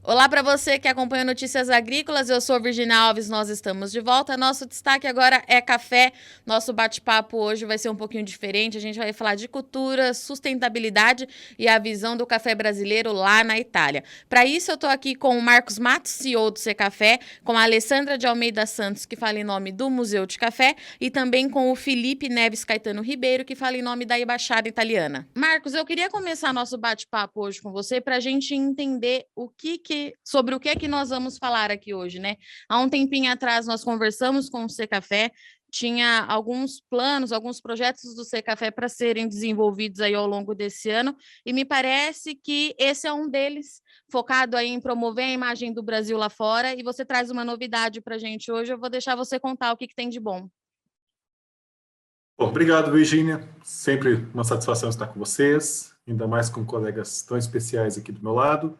Olá para você que acompanha Notícias Agrícolas, eu sou Virginia Alves, nós estamos de volta. Nosso destaque agora é café. Nosso bate-papo hoje vai ser um pouquinho diferente, a gente vai falar de cultura, sustentabilidade e a visão do café brasileiro lá na Itália. Para isso eu estou aqui com o Marcos Matos, CEO do Secafé, com a Alessandra de Almeida Santos, que fala em nome do Museu de Café, e também com o Felipe Neves Caetano Ribeiro, que fala em nome da Embaixada Italiana. Marcos, eu queria começar nosso bate-papo hoje com você para a gente entender sobre o que é que nós vamos falar aqui hoje, né? Há um tempinho atrás nós conversamos com o Secafé, tinha alguns planos, alguns projetos do Secafé para serem desenvolvidos aí ao longo desse ano, e me parece que esse é um deles, focado aí em promover a imagem do Brasil lá fora, e você traz uma novidade para a gente hoje, eu vou deixar você contar o que tem de bom. Bom, obrigado, Virginia. Sempre uma satisfação estar com vocês, ainda mais com colegas tão especiais aqui do meu lado.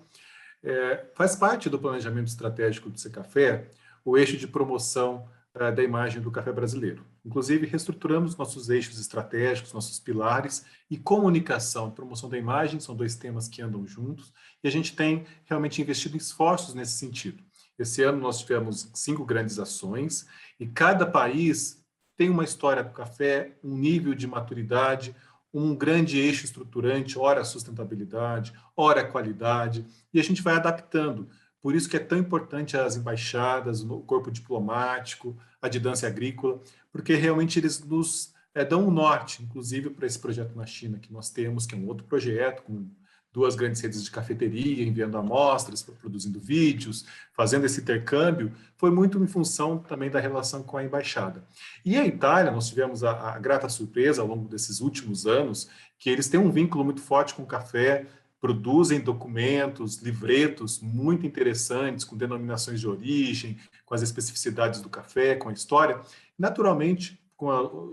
Faz parte do planejamento estratégico do Secafé o eixo de promoção da imagem do café brasileiro. Inclusive, reestruturamos nossos eixos estratégicos, nossos pilares, e comunicação e promoção da imagem são dois temas que andam juntos, e a gente tem realmente investido em esforços nesse sentido. Esse ano nós tivemos 5 grandes ações, e cada país tem uma história do café, um nível de maturidade, um grande eixo estruturante, ora a sustentabilidade, ora a qualidade, e a gente vai adaptando. Por isso que é tão importante as embaixadas, o corpo diplomático, a didância agrícola, porque realmente eles nos dão um norte, inclusive para esse projeto na China que nós temos, que é um outro projeto, com 2 grandes redes de cafeteria, enviando amostras, produzindo vídeos, fazendo esse intercâmbio, foi muito em função também da relação com a embaixada. E a Itália, nós tivemos a grata surpresa ao longo desses últimos anos, que eles têm um vínculo muito forte com o café, produzem documentos, livretos muito interessantes, com denominações de origem, com as especificidades do café, com a história. Naturalmente, com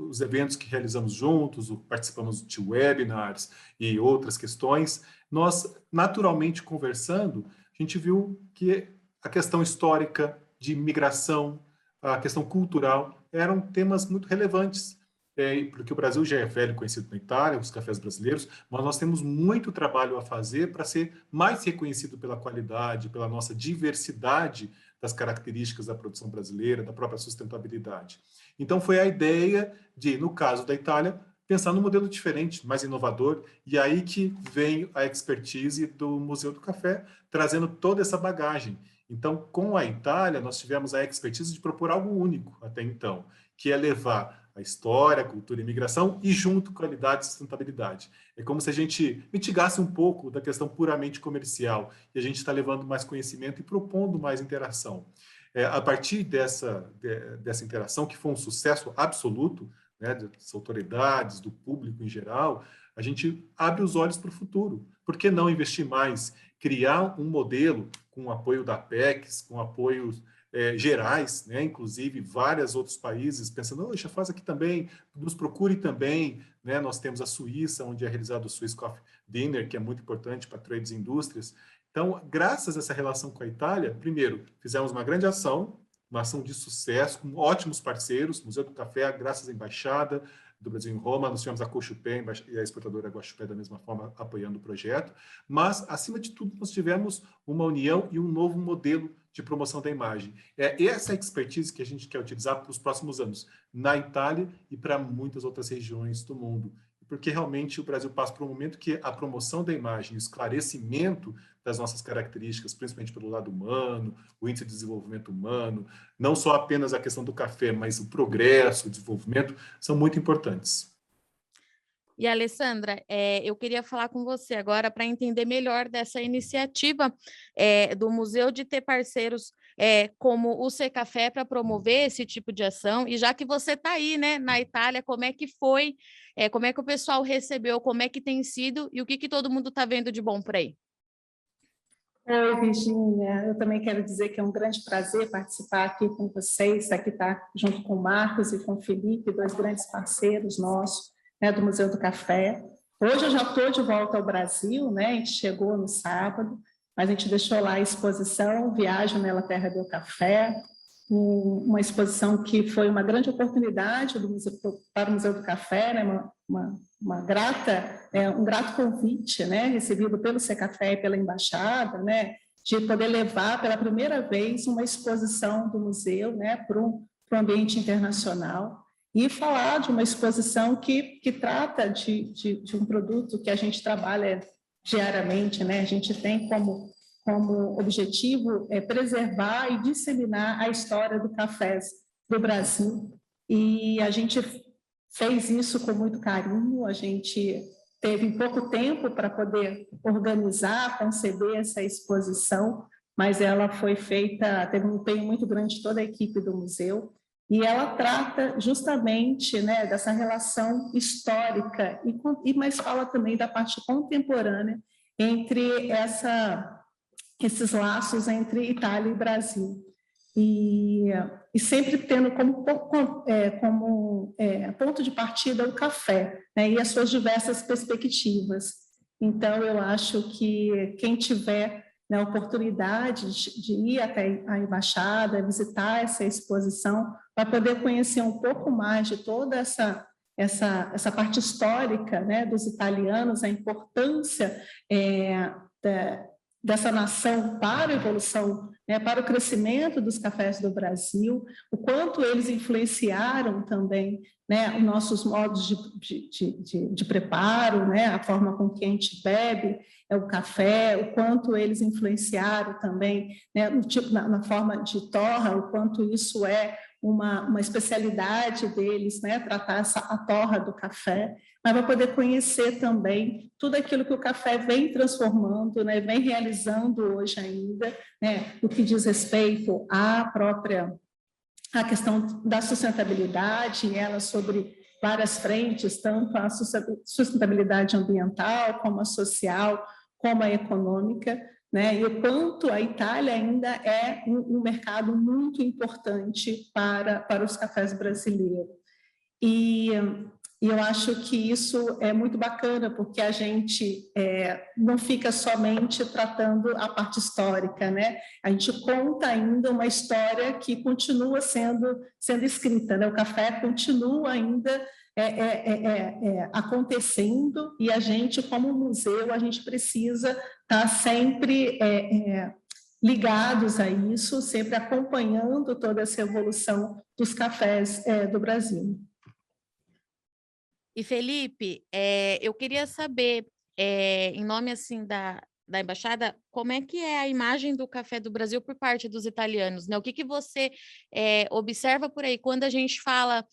os eventos que realizamos juntos, participamos de webinars e outras questões, nós, naturalmente conversando, a gente viu que a questão histórica de migração, a questão cultural, eram temas muito relevantes, porque o Brasil já é velho conhecido na Itália, os cafés brasileiros, mas nós temos muito trabalho a fazer para ser mais reconhecido pela qualidade, pela nossa diversidade das características da produção brasileira, da própria sustentabilidade. Então foi a ideia de, no caso da Itália, pensar num modelo diferente, mais inovador, e aí que vem a expertise do Museu do Café, trazendo toda essa bagagem. Então, com a Itália, nós tivemos a expertise de propor algo único até então, que é levar a história, a cultura e a imigração e junto qualidade e sustentabilidade. É como se a gente mitigasse um pouco da questão puramente comercial e a gente está levando mais conhecimento e propondo mais interação. A partir dessa interação, que foi um sucesso absoluto, né, das autoridades, do público em geral, a gente abre os olhos para o futuro. Por que não investir mais? Criar um modelo com o apoio da Apex, com apoios gerais, né? Inclusive vários outros países pensando, oxa, faz aqui também, nos procure também, né? Nós temos a Suíça, onde é realizado o Swiss Coffee Dinner, que é muito importante para trades e indústrias. Então, graças a essa relação com a Itália, primeiro, fizemos uma grande ação, uma ação de sucesso, com ótimos parceiros, Museu do Café, graças à Embaixada do Brasil em Roma, nós tivemos a Cochupé e a exportadora Guaxupé da mesma forma apoiando o projeto, mas, acima de tudo, nós tivemos uma união e um novo modelo de promoção da imagem. É essa expertise que a gente quer utilizar para os próximos anos, na Itália e para muitas outras regiões do mundo, porque realmente o Brasil passa por um momento que a promoção da imagem, o esclarecimento das nossas características, principalmente pelo lado humano, o índice de desenvolvimento humano, não só apenas a questão do café, mas o progresso, o desenvolvimento, são muito importantes. E, Alessandra, eu queria falar com você agora para entender melhor dessa iniciativa do museu de ter parceiros como o Secafé para promover esse tipo de ação. E já que você está aí, né, na Itália, como é que foi, como é que o pessoal recebeu, como é que tem sido e o que todo mundo está vendo de bom por aí? Oi, Virginia. Eu também quero dizer que é um grande prazer participar aqui com vocês, aqui está junto com o Marcos e com o Felipe, 2 grandes parceiros nossos, né, do Museu do Café. Hoje eu já estou de volta ao Brasil, né, a gente chegou no sábado, mas a gente deixou lá a exposição Viagem pela Terra do Café, uma exposição que foi uma grande oportunidade para o Museu do Café, né, um grato convite, né, recebido pelo Secafé e pela Embaixada, né, de poder levar pela primeira vez uma exposição do museu, né, para um ambiente internacional, e falar de uma exposição que trata de um produto que a gente trabalha diariamente, né? A gente tem como objetivo preservar e disseminar a história do café do Brasil, e a gente fez isso com muito carinho. A gente teve pouco tempo para poder organizar, conceber essa exposição, mas ela foi feita, teve um empenho muito grande de toda a equipe do museu, e ela trata justamente, né, dessa relação histórica, mas fala também da parte contemporânea entre esses laços entre Itália e Brasil. E sempre tendo como ponto de partida o café, né, e as suas diversas perspectivas. Então, eu acho que quem tiver, né, a oportunidade de ir até a embaixada, visitar essa exposição, vai poder conhecer um pouco mais de toda essa parte histórica, né, dos italianos, a importância dessa nação para a evolução, né, para o crescimento dos cafés do Brasil, o quanto eles influenciaram também, né, os nossos modos de preparo, né, a forma com que a gente bebe o café, o quanto eles influenciaram também, né, na forma de torra, o quanto isso é uma especialidade deles, né, tratar a torra do café, mas vai poder conhecer também tudo aquilo que o café vem transformando, né, vem realizando hoje ainda, né, no que diz respeito à questão da sustentabilidade, ela sobre várias frentes, tanto a sustentabilidade ambiental, como a social, como a econômica, né, e o quanto a Itália ainda é um mercado muito importante para os cafés brasileiros. E eu acho que isso é muito bacana, porque a gente não fica somente tratando a parte histórica, né? A gente conta ainda uma história que continua sendo escrita, né? O café continua ainda acontecendo, e a gente, como museu, a gente precisa estar sempre ligados a isso, sempre acompanhando toda essa evolução dos cafés do Brasil. E Felipe, eu queria saber, em nome assim da embaixada, como é que é a imagem do café do Brasil por parte dos italianos, né? O que você observa por aí quando a gente fala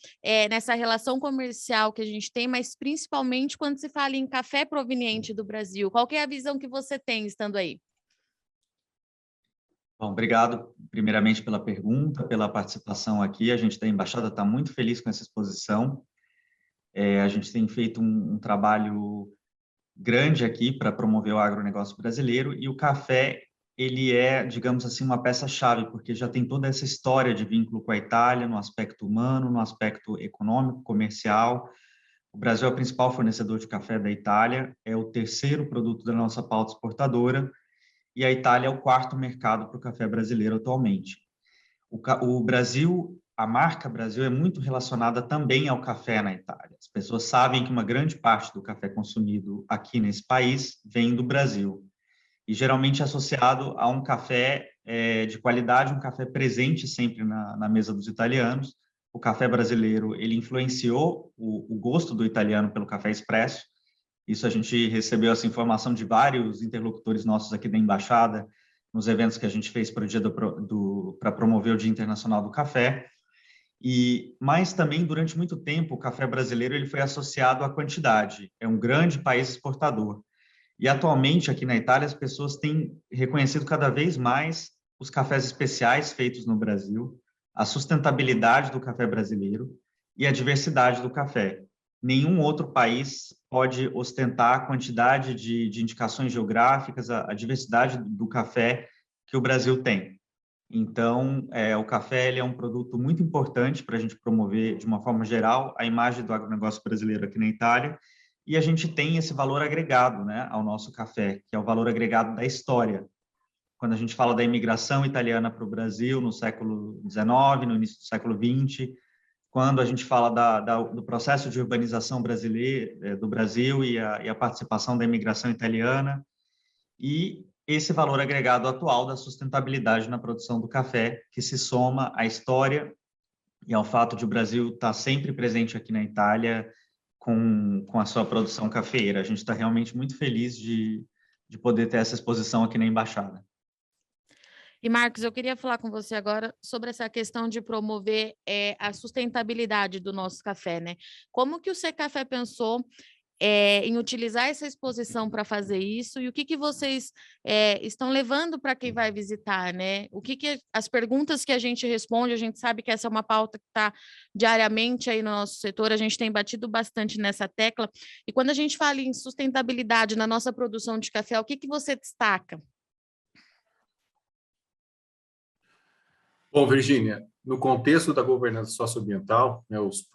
nessa relação comercial que a gente tem, mas principalmente quando se fala em café proveniente do Brasil? Qual que é a visão que você tem estando aí? Bom, obrigado primeiramente pela pergunta, pela participação aqui. A gente da embaixada está muito feliz com essa exposição. A gente tem feito um trabalho grande aqui para promover o agronegócio brasileiro, e o café, ele é, digamos assim, uma peça-chave, porque já tem toda essa história de vínculo com a Itália, no aspecto humano, no aspecto econômico, comercial. O Brasil é o principal fornecedor de café da Itália, é o terceiro produto da nossa pauta exportadora, e a Itália é o quarto mercado para o café brasileiro atualmente. O Brasil, a marca Brasil é muito relacionada também ao café na Itália. As pessoas sabem que uma grande parte do café consumido aqui nesse país vem do Brasil, e geralmente associado a um café de qualidade, um café presente sempre na mesa dos italianos. O café brasileiro, ele influenciou o gosto do italiano pelo café expresso. Isso a gente recebeu essa informação de vários interlocutores nossos aqui da embaixada, nos eventos que a gente fez para o dia para promover o Dia Internacional do Café. Mas também, durante muito tempo, o café brasileiro ele foi associado à quantidade. É um grande país exportador. E, atualmente, aqui na Itália, as pessoas têm reconhecido cada vez mais os cafés especiais feitos no Brasil, a sustentabilidade do café brasileiro e a diversidade do café. Nenhum outro país pode ostentar a quantidade de indicações geográficas, a diversidade do café que o Brasil tem. Então, o café ele é um produto muito importante para a gente promover, de uma forma geral, a imagem do agronegócio brasileiro aqui na Itália, e a gente tem esse valor agregado, né, ao nosso café, que é o valor agregado da história. Quando a gente fala da imigração italiana para o Brasil no século XIX, no início do século XX, quando a gente fala do processo de urbanização brasileiro, do Brasil, e a participação da imigração italiana, e esse valor agregado atual da sustentabilidade na produção do café, que se soma à história e ao fato de o Brasil estar sempre presente aqui na Itália com a sua produção cafeeira. A gente está realmente muito feliz de poder ter essa exposição aqui na Embaixada. E, Marcos, eu queria falar com você agora sobre essa questão de promover a sustentabilidade do nosso café, né? Como que o Secafé pensou em utilizar essa exposição para fazer isso, e o que vocês estão levando para quem vai visitar, né? As perguntas que a gente responde, a gente sabe que essa é uma pauta que está diariamente aí no nosso setor, a gente tem batido bastante nessa tecla, e quando a gente fala em sustentabilidade na nossa produção de café, o que você destaca? Bom, Virgínia, no contexto da governança socioambiental, né, os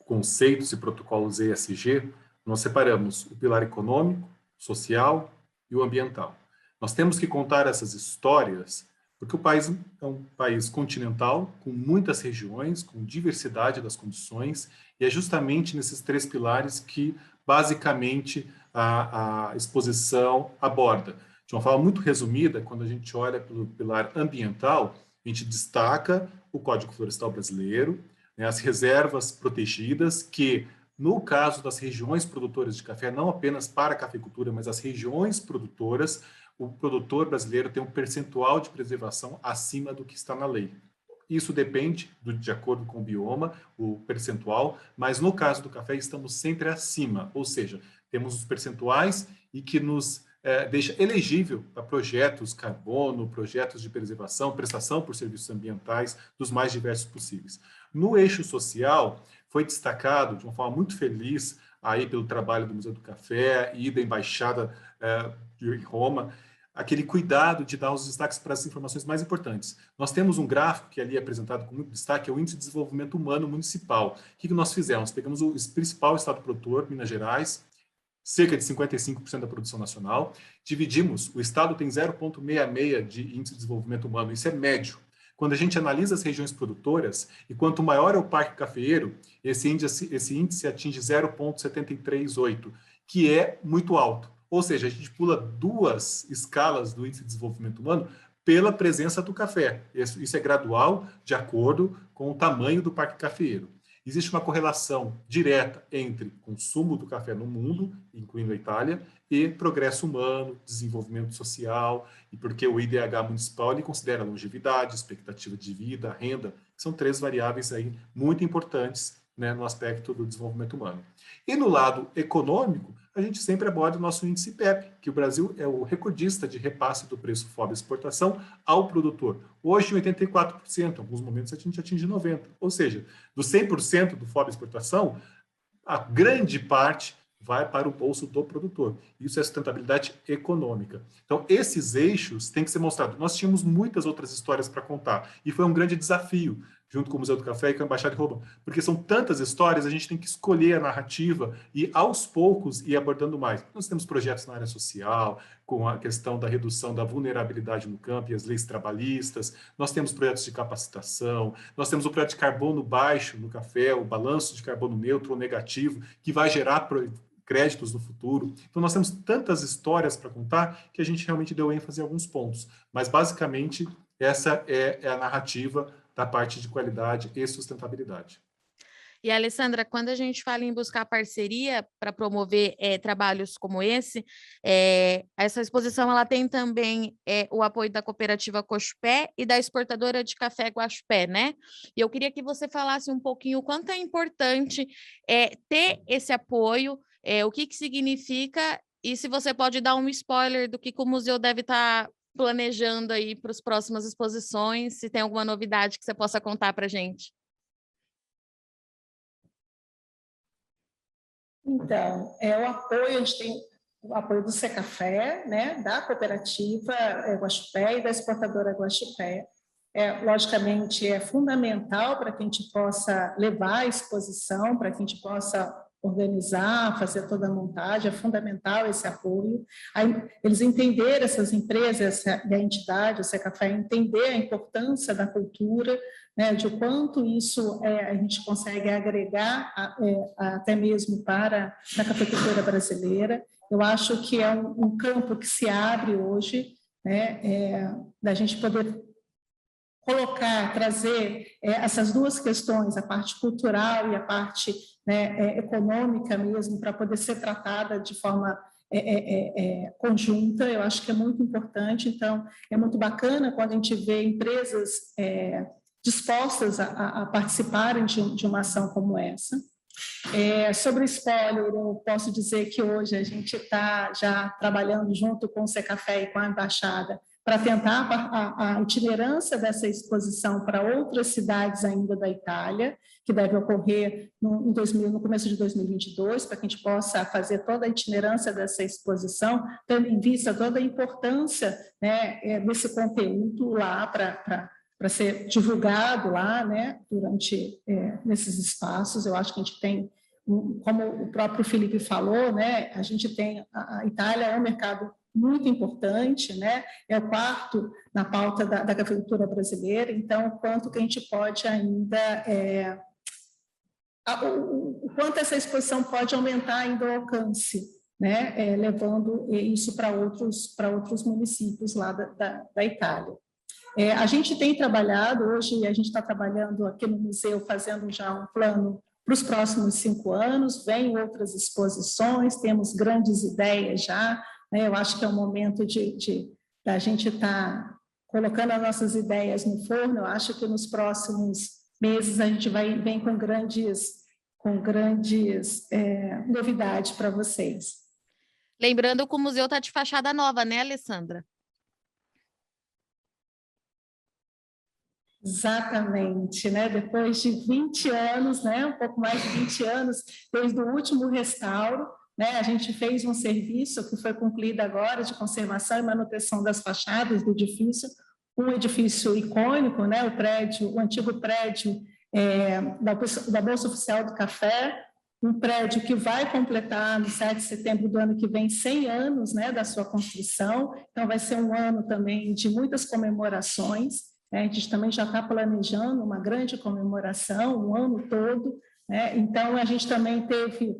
conceitos e protocolos ESG, nós separamos o pilar econômico, social e o ambiental. Nós temos que contar essas histórias porque o país é um país continental, com muitas regiões, com diversidade das condições, e é justamente nesses 3 pilares que, basicamente, a exposição aborda. De uma forma muito resumida, quando a gente olha pelo pilar ambiental, a gente destaca o Código Florestal Brasileiro, né, as reservas protegidas, que, no caso das regiões produtoras de café, não apenas para a cafeicultura, mas as regiões produtoras, o produtor brasileiro tem um percentual de preservação acima do que está na lei. Isso depende, de acordo com o bioma, o percentual, mas no caso do café estamos sempre acima, ou seja, temos os percentuais e que nos deixa elegível para projetos carbono, projetos de preservação, prestação por serviços ambientais, dos mais diversos possíveis. No eixo social, foi destacado de uma forma muito feliz aí pelo trabalho do Museu do Café e da Embaixada de Roma, aquele cuidado de dar os destaques para as informações mais importantes. Nós temos um gráfico que ali é apresentado com muito destaque, é o Índice de Desenvolvimento Humano Municipal. O que nós fizemos? Pegamos o principal estado produtor, Minas Gerais, cerca de 55% da produção nacional, dividimos, o estado tem 0,66 de Índice de Desenvolvimento Humano, isso é médio. Quando a gente analisa as regiões produtoras, e quanto maior é o parque cafeeiro, esse índice atinge 0,738, que é muito alto. Ou seja, a gente pula 2 escalas do Índice de Desenvolvimento Humano pela presença do café. Isso é gradual, de acordo com o tamanho do parque cafeeiro. Existe uma correlação direta entre consumo do café no mundo, incluindo a Itália, e progresso humano, desenvolvimento social, e porque o IDH municipal ele considera longevidade, expectativa de vida, renda, que são 3 variáveis aí muito importantes, né, no aspecto do desenvolvimento humano. E no lado econômico, a gente sempre aborda o nosso índice PEP, que o Brasil é o recordista de repasse do preço FOB exportação ao produtor. Hoje, 84%, em alguns momentos a gente atinge 90%. Ou seja, dos 100% do FOB exportação, a grande parte vai para o bolso do produtor. Isso é sustentabilidade econômica. Então, esses eixos têm que ser mostrados. Nós tínhamos muitas outras histórias para contar, e foi um grande desafio, junto com o Museu do Café e com a Embaixada de Roma, porque são tantas histórias, a gente tem que escolher a narrativa e, aos poucos, ir abordando mais. Nós temos projetos na área social, com a questão da redução da vulnerabilidade no campo e as leis trabalhistas, nós temos projetos de capacitação, nós temos o projeto de carbono baixo no café, o balanço de carbono neutro ou negativo, que vai gerar créditos no futuro. Então, nós temos tantas histórias para contar que a gente realmente deu ênfase em alguns pontos. Mas, basicamente, essa é a narrativa da parte de qualidade e sustentabilidade. E, Alessandra, quando a gente fala em buscar parceria para promover trabalhos como esse, essa exposição ela tem também o apoio da cooperativa Cochupé e da exportadora de café Guaxupé, né? E eu queria que você falasse um pouquinho o quanto é importante ter esse apoio, o que significa, e se você pode dar um spoiler do que o museu deve estar planejando aí para as próximas exposições, se tem alguma novidade que você possa contar para a gente. Então, o apoio, a gente tem o apoio do Secafé, né, da cooperativa Guaxupé e da exportadora Guaxupé. Logicamente, é fundamental para que a gente possa levar a exposição, para que a gente possa organizar, fazer toda a montagem, é fundamental esse apoio. Aí, eles entenderem, essas empresas e a entidade, o Secafé, entender a importância da cultura, né, de o quanto isso a gente consegue agregar até mesmo para a cafeicultura brasileira. Eu acho que é um campo que se abre hoje, né, da gente poder colocar, trazer essas duas questões, a parte cultural e a parte, né, econômica mesmo, para poder ser tratada de forma conjunta. Eu acho que é muito importante. Então, é muito bacana quando a gente vê empresas dispostas a participarem de uma ação como essa. Sobre o spoiler, eu posso dizer que hoje a gente está já trabalhando junto com o Secafé e com a Embaixada para tentar a itinerância dessa exposição para outras cidades ainda da Itália, que deve ocorrer no começo de 2022, para que a gente possa fazer toda a itinerância dessa exposição, tendo em vista toda a importância, né, desse conteúdo lá para ser divulgado lá, né, nesses espaços. Eu acho que a gente tem, como o próprio Felipe falou, né, a gente tem, a Itália é um mercado muito importante, né, é o quarto na pauta da cafeicultura brasileira. Então, o quanto que a gente pode ainda, o quanto essa exposição pode aumentar ainda o alcance, né, levando isso para outros municípios lá da Itália. A gente tem trabalhado, hoje a gente está trabalhando aqui no museu, fazendo já um plano para os próximos 5 anos, vem outras exposições, temos grandes ideias já, né? Eu acho que é o momento da gente estar colocando as nossas ideias no forno. Eu acho que nos próximos meses a gente vem com grandes novidades para vocês. Lembrando que o museu está de fachada nova, né, Alessandra? Exatamente, né? Depois de 20 anos, né? Um pouco mais de 20 anos, desde o último restauro, né? A gente fez um serviço que foi concluído agora de conservação e manutenção das fachadas do edifício, um edifício icônico, né? O antigo prédio da Bolsa Oficial do Café, um prédio que vai completar no 7 de setembro do ano que vem 100 anos, né? Da sua construção. Então vai ser um ano também de muitas comemorações. A gente também já está planejando uma grande comemoração, um ano todo, né? Então, a gente também teve,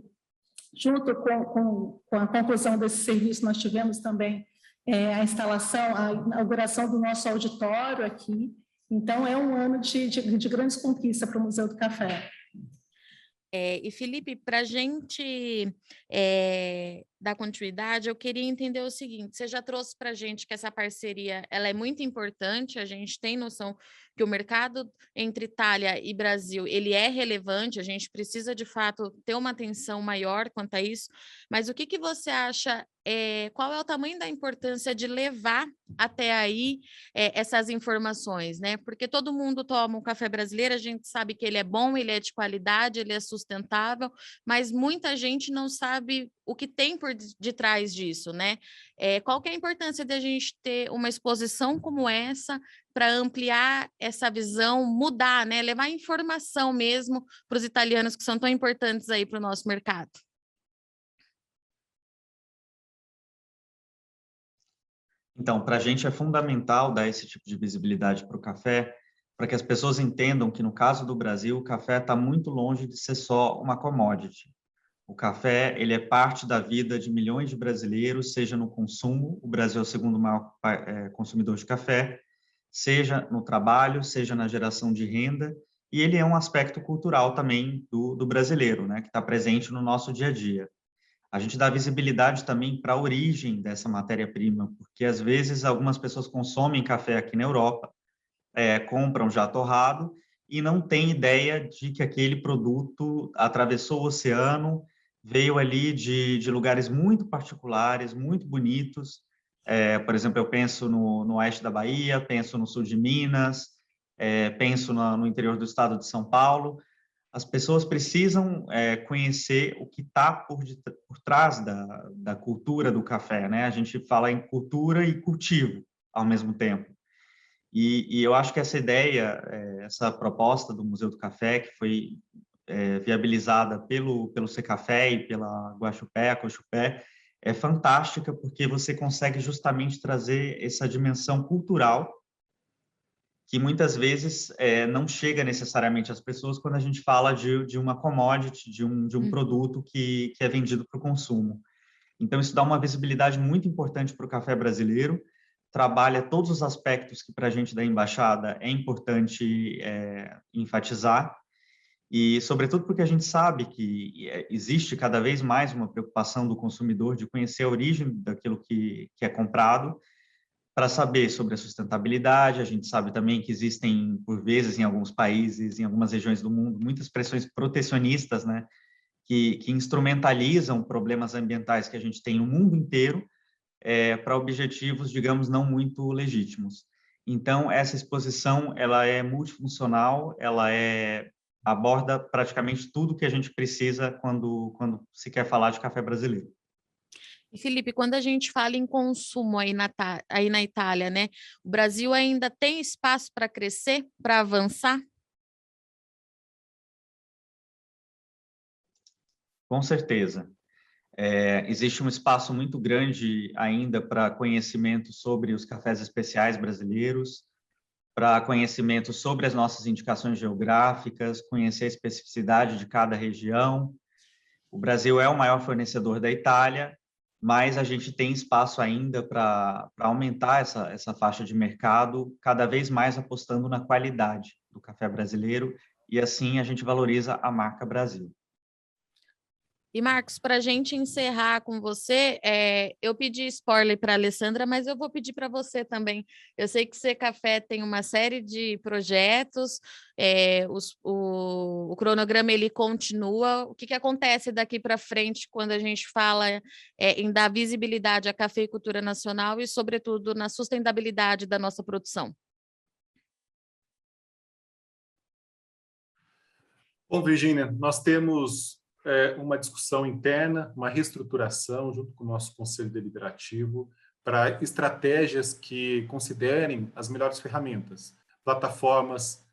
junto com a conclusão desse serviço, nós tivemos também a inauguração do nosso auditório aqui. Então, é um ano de grandes conquistas para o Museu do Café. E, Felipe, para a gente dar continuidade, eu queria entender o seguinte: você já trouxe para a gente que essa parceria ela é muito importante, a gente tem noção que o mercado entre Itália e Brasil ele é relevante, a gente precisa, de fato, ter uma atenção maior quanto a isso, mas o que você acha, qual é o tamanho da importância de levar até aí essas informações, né? Porque todo mundo toma um café brasileiro, a gente sabe que ele é bom, ele é de qualidade, ele é sustentável, mas muita gente não sabe o que tem por detrás disso, né? Qual que é a importância de a gente ter uma exposição como essa para ampliar essa visão, mudar, né? Levar informação mesmo para os italianos que são tão importantes aí para o nosso mercado? Então, para a gente é fundamental dar esse tipo de visibilidade para o café, para que as pessoas entendam que, no caso do Brasil, o café está muito longe de ser só uma commodity. O café, ele é parte da vida de milhões de brasileiros, seja no consumo, o Brasil é o segundo maior consumidor de café, seja no trabalho, seja na geração de renda, e ele é um aspecto cultural também do brasileiro, né, que está presente no nosso dia a dia. A gente dá visibilidade também para a origem dessa matéria-prima, porque às vezes algumas pessoas consomem café aqui na Europa, compram já torrado e não têm ideia de que aquele produto atravessou o oceano, veio ali de lugares muito particulares, muito bonitos. Por exemplo, eu penso no oeste da Bahia, penso no sul de Minas, penso no interior do estado de São Paulo. As pessoas precisam conhecer o que está por trás da cultura do café, né? A gente fala em cultura e cultivo ao mesmo tempo. E eu acho que essa ideia, essa proposta do Museu do Café, que foi viabilizada pelo Secafé e pela Guaxupé, a Cochupé, é fantástica, porque você consegue justamente trazer essa dimensão cultural que muitas vezes não chega necessariamente às pessoas quando a gente fala de uma commodity, de um produto que é vendido para o consumo. Então, isso dá uma visibilidade muito importante para o café brasileiro, trabalha todos os aspectos que para a gente da Embaixada é importante enfatizar, e sobretudo porque a gente sabe que existe cada vez mais uma preocupação do consumidor de conhecer a origem daquilo que é comprado, para saber sobre a sustentabilidade. A gente sabe também que existem, por vezes, em alguns países, em algumas regiões do mundo, muitas pressões protecionistas, né, que instrumentalizam problemas ambientais que a gente tem no mundo inteiro para objetivos, digamos, não muito legítimos. Então, essa exposição ela é multifuncional, ela aborda praticamente tudo que a gente precisa quando se quer falar de café brasileiro. E, Felipe, quando a gente fala em consumo aí na Itália, né? O Brasil ainda tem espaço para crescer, para avançar? Com certeza. Existe um espaço muito grande ainda para conhecimento sobre os cafés especiais brasileiros, para conhecimento sobre as nossas indicações geográficas, conhecer a especificidade de cada região. O Brasil é o maior fornecedor da Itália, mas a gente tem espaço ainda para aumentar essa faixa de mercado, cada vez mais apostando na qualidade do café brasileiro, e assim a gente valoriza a marca Brasil. E, Marcos, para a gente encerrar com você, eu pedi spoiler para a Alessandra, mas eu vou pedir para você também. Eu sei que C Café tem uma série de projetos, o cronograma ele continua. O que acontece daqui para frente quando a gente fala em dar visibilidade à cafeicultura nacional e, sobretudo, na sustentabilidade da nossa produção? Bom, Virgínia, nós temos uma discussão interna, uma reestruturação junto com o nosso Conselho Deliberativo para estratégias que considerem as melhores ferramentas, plataformas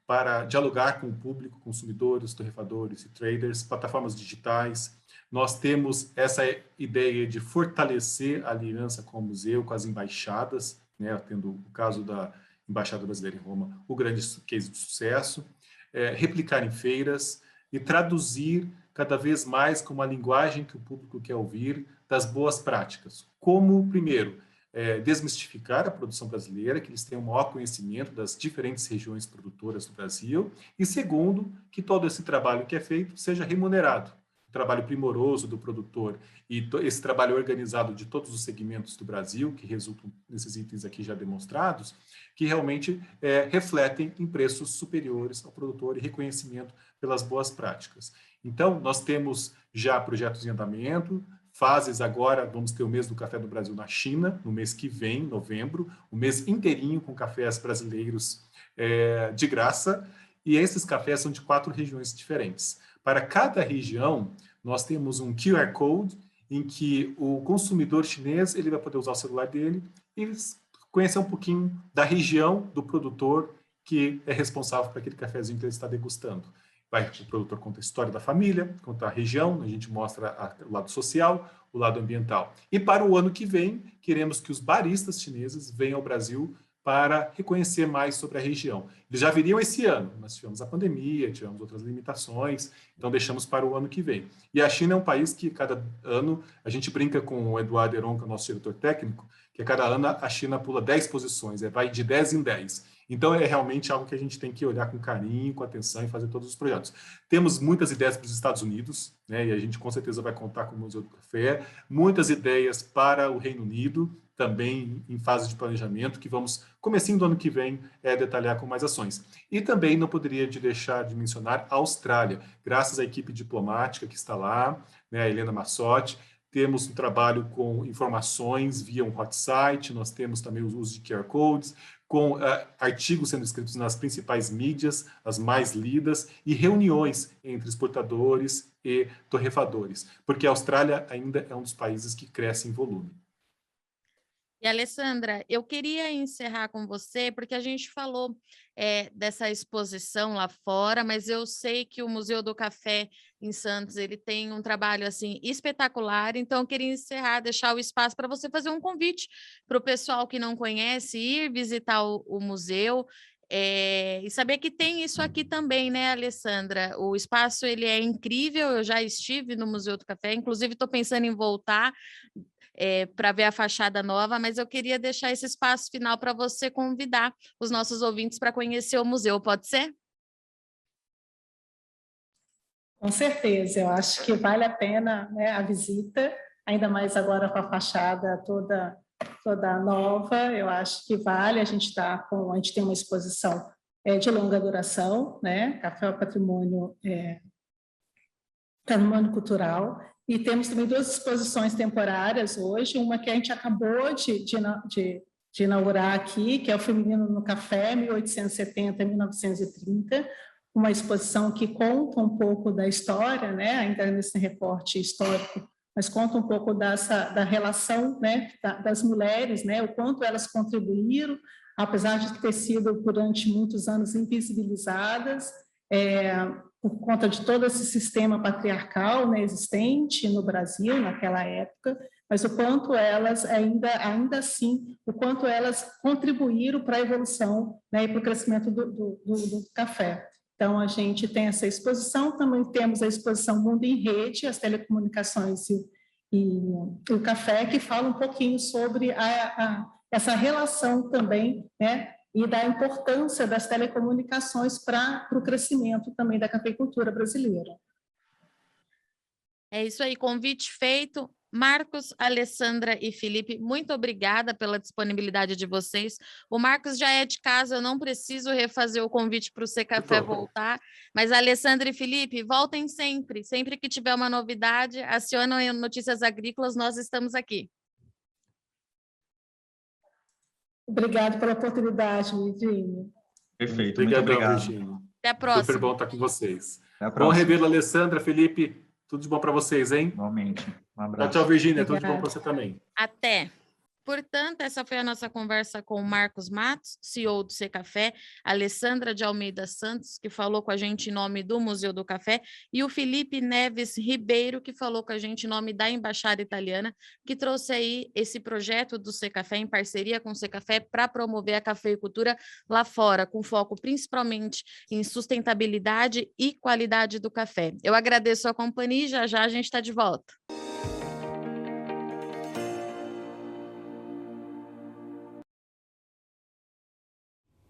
para dialogar com o público, consumidores, torrefadores e traders, plataformas digitais. Nós temos essa ideia de fortalecer a aliança com o museu, com as embaixadas, né, tendo o caso da Embaixada Brasileira em Roma, o grande case de sucesso, replicar em feiras e traduzir cada vez mais com uma linguagem que o público quer ouvir das boas práticas. Como, primeiro, desmistificar a produção brasileira, que eles tenham um maior conhecimento das diferentes regiões produtoras do Brasil, e segundo, que todo esse trabalho que é feito seja remunerado. O trabalho primoroso do produtor e esse trabalho organizado de todos os segmentos do Brasil, que resultam nesses itens aqui já demonstrados, que realmente refletem em preços superiores ao produtor e reconhecimento pelas boas práticas. Então, nós temos já projetos em andamento, fases agora, vamos ter o mês do café do Brasil na China, no mês que vem, novembro, o mês inteirinho com cafés brasileiros de graça, e esses cafés são de 4 regiões diferentes. Para cada região, nós temos um QR Code em que o consumidor chinês ele vai poder usar o celular dele e conhecer um pouquinho da região do produtor que é responsável por aquele cafezinho que ele está degustando. O produtor conta a história da família, conta a região, a gente mostra o lado social, o lado ambiental. E para o ano que vem, queremos que os baristas chineses venham ao Brasil para reconhecer mais sobre a região. Eles já viriam esse ano, nós tivemos a pandemia, tivemos outras limitações, então deixamos para o ano que vem. E a China é um país que cada ano, a gente brinca com o Eduardo Heron, que é o nosso diretor técnico, que a cada ano a China pula 10 posições, vai de 10 em 10. Então, é realmente algo que a gente tem que olhar com carinho, com atenção e fazer todos os projetos. Temos muitas ideias para os Estados Unidos, né, e a gente com certeza vai contar com o Museu do Café, muitas ideias para o Reino Unido, também em fase de planejamento, que vamos, comecinho do ano que vem, detalhar com mais ações. E também não poderia deixar de mencionar a Austrália, graças à equipe diplomática que está lá, né, a Helena Massotti. Temos um trabalho com informações via um hot site, nós temos também o uso de QR Codes, com artigos sendo escritos nas principais mídias, as mais lidas, e reuniões entre exportadores e torrefadores, porque a Austrália ainda é um dos países que cresce em volume. E, Alessandra, eu queria encerrar com você, porque a gente falou dessa exposição lá fora, mas eu sei que o Museu do Café em Santos ele tem um trabalho assim espetacular, então eu queria encerrar, deixar o espaço para você fazer um convite para o pessoal que não conhece, ir visitar o museu, E saber que tem isso aqui também, né, Alessandra? O espaço ele é incrível, eu já estive no Museu do Café, inclusive estou pensando em voltar para ver a fachada nova, mas eu queria deixar esse espaço final para você convidar os nossos ouvintes para conhecer o museu, pode ser? Com certeza, eu acho que vale a pena, né, a visita, ainda mais agora com a fachada toda nova, eu acho que vale. A gente tem uma exposição de longa duração, né? Café ao Patrimônio Cultural, e temos também 2 exposições temporárias hoje, uma que a gente acabou de inaugurar aqui, que é o Feminino no Café, 1870-1930, uma exposição que conta um pouco da história, né, ainda nesse recorte histórico, mas conta um pouco da relação, né, das mulheres, né, o quanto elas contribuíram, apesar de ter sido durante muitos anos invisibilizadas, por conta de todo esse sistema patriarcal, né, existente no Brasil naquela época, mas o quanto elas ainda assim, o quanto elas contribuíram para a evolução, né, e para o crescimento do café. Então, a gente tem essa exposição, também temos a exposição Mundo em Rede, as telecomunicações e o café, que fala um pouquinho sobre essa relação também, né, e da importância das telecomunicações para o crescimento também da cafeicultura brasileira. É isso aí, convite feito. Marcos, Alessandra e Felipe, muito obrigada pela disponibilidade de vocês. O Marcos já é de casa, eu não preciso refazer o convite para o C Café voltar, mas Alessandra e Felipe, voltem sempre. Sempre que tiver uma novidade, acionam Notícias Agrícolas, nós estamos aqui. Obrigado pela oportunidade, Virginia. Perfeito, Obrigadão, muito obrigado. Virginia. Até a próxima. Super bom estar com vocês. Até a próxima. Bom revê-lo, Alessandra, Felipe. Tudo de bom para vocês, hein? Igualmente. Um abraço. Tchau, tchau, Virginia. Tudo de bom para você também. Até. Portanto, essa foi a nossa conversa com o Marcos Matos, CEO do C Café, Alessandra de Almeida Santos, que falou com a gente em nome do Museu do Café, e o Felipe Neves Ribeiro, que falou com a gente em nome da Embaixada Italiana, que trouxe aí esse projeto do C Café em parceria com o C Café para promover a cafeicultura lá fora, com foco principalmente em sustentabilidade e qualidade do café. Eu agradeço a companhia e já a gente está de volta.